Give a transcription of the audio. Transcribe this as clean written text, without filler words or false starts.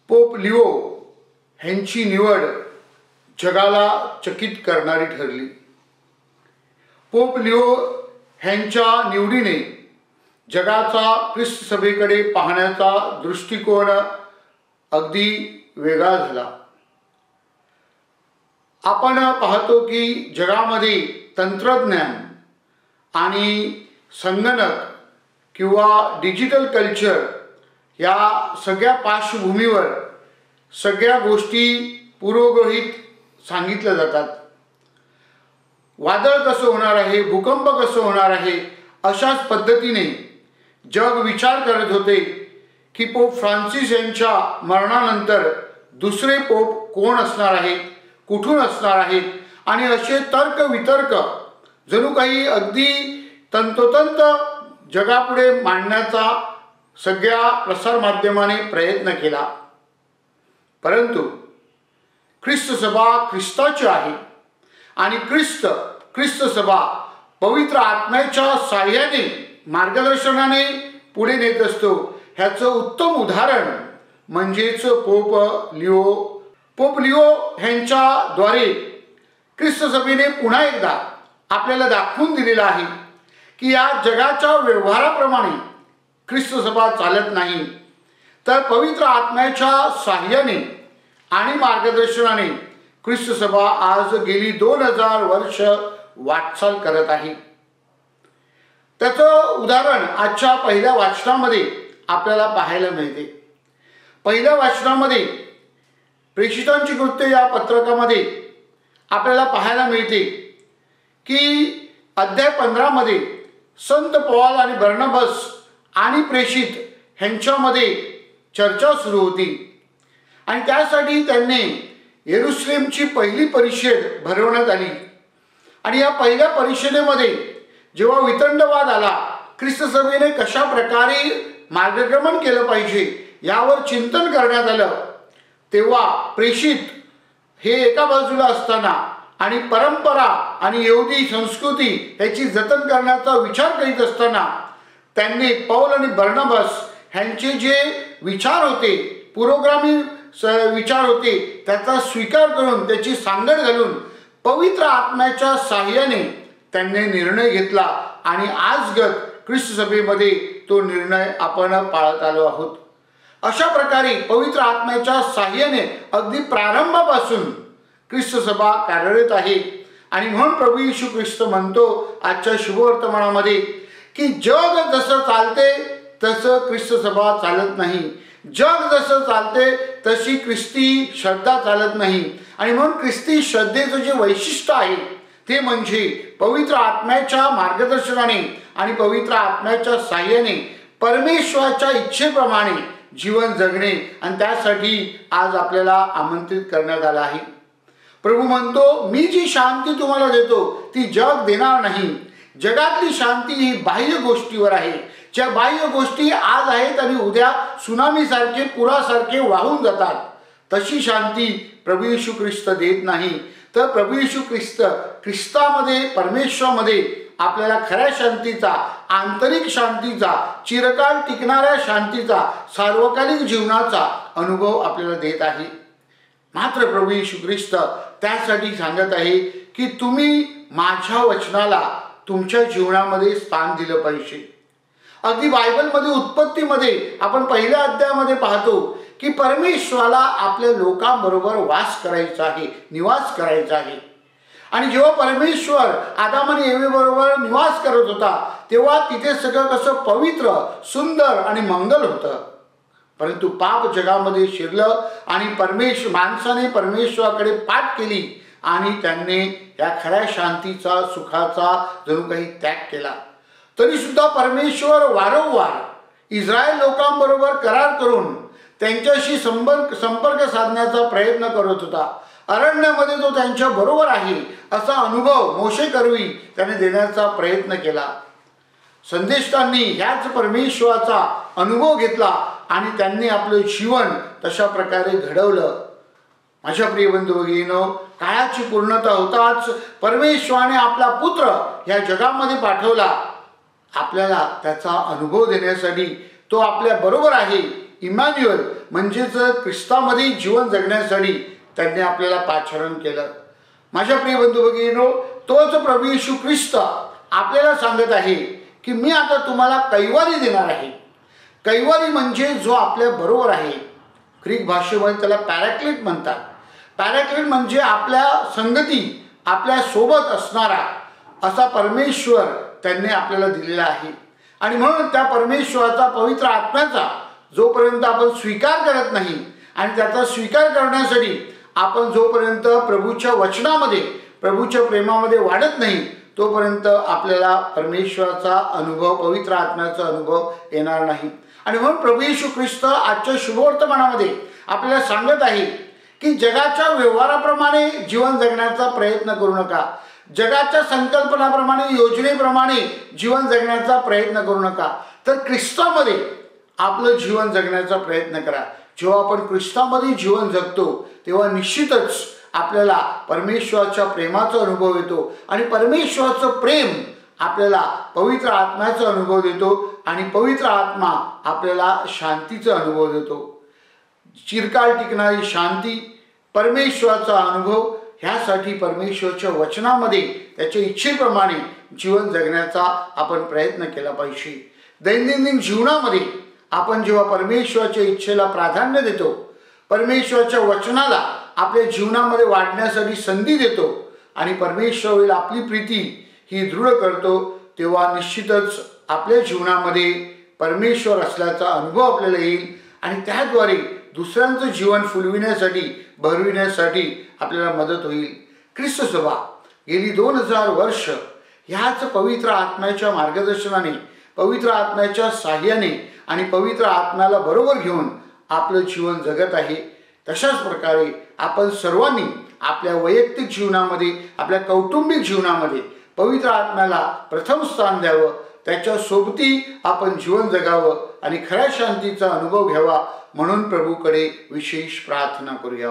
Pope Leo ह्यांची निवड जगाला चकित करणारी ठरली। पोप लिओ ह्यांच्या निवडीने जगाचा ख्रिस्त सभेकडे पाहण्याचा दृष्टिकोन अगदी वेगळा झाला। आपण पाहतो की जगामध्ये तंत्रज्ञान आणि संगणक किंवा डिजिटल कल्चर या सगळ्या पार्श्वभूमीवर सगळ्या गोष्टी पूर्वग्रहित सांगितल्या जातात। वादळ कसं होणार आहे, भूकंप कसं होणार आहे, अशाच पद्धतीने जग विचार करत होते की पोप फ्रान्सिस यांच्या मरणानंतर दुसरे पोप कोण असणार आहेत, कुठून असणार आहेत, आणि असे तर्क वितर्क जणू काही अगदी तंतोतंत जगापुढे मांडण्याचा सगळ्या प्रसारमाध्यमाने प्रयत्न केला। परंतु ख्रिस्त सभा ख्रिस्ताची आहे आणि ख्रिस्त सभा पवित्र आत्म्याच्या साह्याने मार्गदर्शनाने पुढे नेत असतो। ह्याचं उत्तम उदाहरण म्हणजेच पोप लिओ। पोप लिओ ह्यांच्याद्वारे ख्रिस्त सभेने पुन्हा एकदा आपल्याला दाखवून दिलेलं आहे की या जगाच्या व्यवहाराप्रमाणे ख्रिस्त सभा चालत नाही, तर पवित्र आत्म्याच्या साह्याने आणि मार्गदर्शनाने ख्रिस्त सभा आज गेली 2000 वर्ष वाटचाल करत आहे। त्याचं उदाहरण आजच्या पहिल्या वाचनामध्ये आपल्याला पाहायला मिळते। पहिल्या वाचनामध्ये प्रेषितांची कृत्ये या पत्रकामध्ये आपल्याला पाहायला मिळते की अध्याय 15 मध्ये संत पौल आणि बर्नबास आणि प्रेषित ह्यांच्यामध्ये चर्चा सुरू होती आणि त्यासाठी त्यांनी येरुशलेमची पहिली परिषद भरवण्यात आली। आणि या पहिल्या परिषदेमध्ये जेव्हा वितंडवाद आला, ख्रिस्त सभेने कशा प्रकारे मार्गक्रमण केलं पाहिजे यावर चिंतन करण्यात आलं, तेव्हा प्रेषित हे एका बाजूला असताना आणि परंपरा आणि यहुदी संस्कृती ह्याची जतन करण्याचा विचार करीत असताना त्यांनी पौल आणि बर्नबास ह्यांचे जे विचार होते, पुरोगामी विचार होते, त्याचा स्वीकार करून त्याची सांगड घालून पवित्र आत्म्याच्या साह्याने त्यांनी निर्णय घेतला आणि आजगत ख्रिस्त सभेमध्ये तो निर्णय आपण पाळत आलो आहोत। अशा प्रकारे पवित्र आत्म्याच्या साह्याने अगदी प्रारंभापासून ख्रिस्त सभा कार्यरत आहे। आणि म्हणून प्रभू येशू ख्रिस्त म्हणतो आजच्या शुभवर्तमानामध्ये की जग जसं चालते तसं ख्रिस्त सभा चालत नाही, जग जसं चालते तशी ख्रिस्ती श्रद्धा चालत नाही। आणि म्हणून ख्रिस्ती श्रद्धेचं जे वैशिष्ट्य आहे ते म्हणजे पवित्र आत्म्याच्या मार्गदर्शनाने आणि पवित्र आत्म्याच्या साह्याने परमेश्वराच्या इच्छेप्रमाणे जीवन जगणे, आणि त्यासाठी आज आपल्याला आमंत्रित करण्यात आलं आहे। प्रभू म्हणतो मी जी शांती तुम्हाला देतो ती जग देणार नाही। जगातली शांती ही बाह्य गोष्टीवर आहे, ज्या बाह्य गोष्टी आज आहेत आणि उद्या सुनामीसारखे पुरासारखे वाहून जातात, तशी शांती प्रभू येशू ख्रिस्त देत नाही। तर प्रभू येशू ख्रिस्तामध्ये परमेश्वरामध्ये आपल्याला खऱ्या शांतीचा, आंतरिक शांतीचा, चिरकाल टिकणाऱ्या शांतीचा, सार्वकालिक जीवनाचा अनुभव आपल्याला देत आहे। मात्र प्रभू येशू ख्रिस्त त्यासाठी सांगत आहे की तुम्ही माझ्या वचनाला तुमच्या जीवनामध्ये स्थान दिलं पाहिजे। अगदी बायबलमध्ये उत्पत्तीमध्ये आपण पहिल्या अध्यायामध्ये पाहतो की परमेश्वराला आपल्या लोकांबरोबर वास करायचा आहे, निवास करायचा आहे। आणि जेव्हा परमेश्वर आदाम आणि एवेबरोबर निवास करत होता तेव्हा तिथे सगळं कसं पवित्र, सुंदर आणि मंगल होतं। परंतु पाप जगामध्ये शिरलं आणि माणसाने परमेश्वराकडे पाठ केली आणि त्यांनी या खऱ्या शांतीचा, सुखाचा जणू काही त्याग केला। तरी सुद्धा परमेश्वर वारंवार इस्रायल लोकांबरोबर करार करून त्यांच्याशी संपर्क साधण्याचा प्रयत्न करत होता। अरण्यामध्ये तो त्यांच्या बरोबर आहे असा अनुभव मोशे करवी त्याने देण्याचा प्रयत्न केला। संदेशकांनी ह्याच परमेश्वराचा अनुभव घेतला आणि त्यांनी आपलं जीवन तशा प्रकारे घडवलं। माझ्या प्रिय बंधू भगिनींनो, काळाची पूर्णता होताच परमेश्वराने आपला पुत्र ह्या जगामध्ये पाठवला आपल्याला त्याचा अनुभव देण्यासाठी। तो आपल्या बरोबर आहे इमॅन्युअल म्हणजेच ख्रिस्तामध्ये जीवन जगण्यासाठी त्यांनी आपल्याला पाचारण केलं. माझ्या प्रिय बंधू भगिनींनो, तोच प्रभू येशू ख्रिस्त आपल्याला सांगत आहे की मी आता तुम्हाला कैवारी देणार आहे. कैवारी म्हणजे जो आपल्या बरोबर आहे. ग्रीक भाषेमध्ये त्याला पॅराक्लिट म्हणतात. पॅराक्लिट म्हणजे आपल्या संगती, आपल्या सोबत असणारा असा परमेश्वर त्यांनी आपल्याला दिलेला आहे. आणि म्हणून त्या परमेश्वराचा, पवित्र आत्म्याचा जोपर्यंत आपण स्वीकार करत नाही आणि त्याचा स्वीकार करण्यासाठी आपण जोपर्यंत प्रभूच्या वचनामध्ये, प्रभूच्या प्रेमामध्ये वाढत नाही, तोपर्यंत आपल्याला परमेश्वराचा अनुभव, पवित्र आत्म्याचा अनुभव येणार नाही. आणि म्हणून प्रभू येशू ख्रिस्त आजच्या शुभवर्तमानामध्ये आपल्याला सांगत आहे की जगाच्या व्यवहाराप्रमाणे जीवन जगण्याचा प्रयत्न करू नका. जगाच्या संकल्पनाप्रमाणे, योजनेप्रमाणे जीवन जगण्याचा प्रयत्न करू नका, तर ख्रिस्तामध्ये आपलं जीवन जगण्याचा प्रयत्न करा. जेव्हा आपण ख्रिस्तामध्ये जीवन जगतो तेव्हा निश्चितच आपल्याला परमेश्वराच्या प्रेमाचा अनुभव येतो आणि परमेश्वराचं प्रेम आपल्याला पवित्र आत्म्याचा अनुभव देतो आणि पवित्र आत्मा आपल्याला शांतीचा अनुभव देतो. चिरकाल टिकणारी शांती, परमेश्वराचा अनुभव, ह्यासाठी परमेश्वराच्या वचनामध्ये त्याच्या इच्छेप्रमाणे जीवन जगण्याचा आपण प्रयत्न केला पाहिजे. दैनंदिन जीवनामध्ये आपण जेव्हा परमेश्वराच्या इच्छेला प्राधान्य देतो, परमेश्वराच्या वचनाला आपल्या जीवनामध्ये वाढण्यासाठी संधी देतो आणि परमेश्वरावरील आपली प्रीती ही दृढ करतो, तेव्हा निश्चितच आपल्या जीवनामध्ये परमेश्वर असल्याचा अनुभव आपल्याला येईल आणि त्याद्वारे दुसऱ्यांचं जीवन फुलविण्यासाठी, भरविण्यासाठी आपल्याला मदत होईल. ख्रिस्त सभा गेली 2000 वर्ष ह्याच पवित्र आत्म्याच्या मार्गदर्शनाने, पवित्र आत्म्याच्या साह्याने आणि पवित्र आत्म्याला बरोबर घेऊन आपलं जीवन जगत आहे. तशाच प्रकारे आपण सर्वांनी आपल्या वैयक्तिक जीवनामध्ये, आपल्या कौटुंबिक जीवनामध्ये पवित्र आत्म्याला प्रथम स्थान द्यावं, त्याच्या सोबती आपण जीवन जगावं आणि खऱ्या शांतीचा अनुभव घ्यावा, म्हणून प्रभूकडे विशेष प्रार्थना करूया.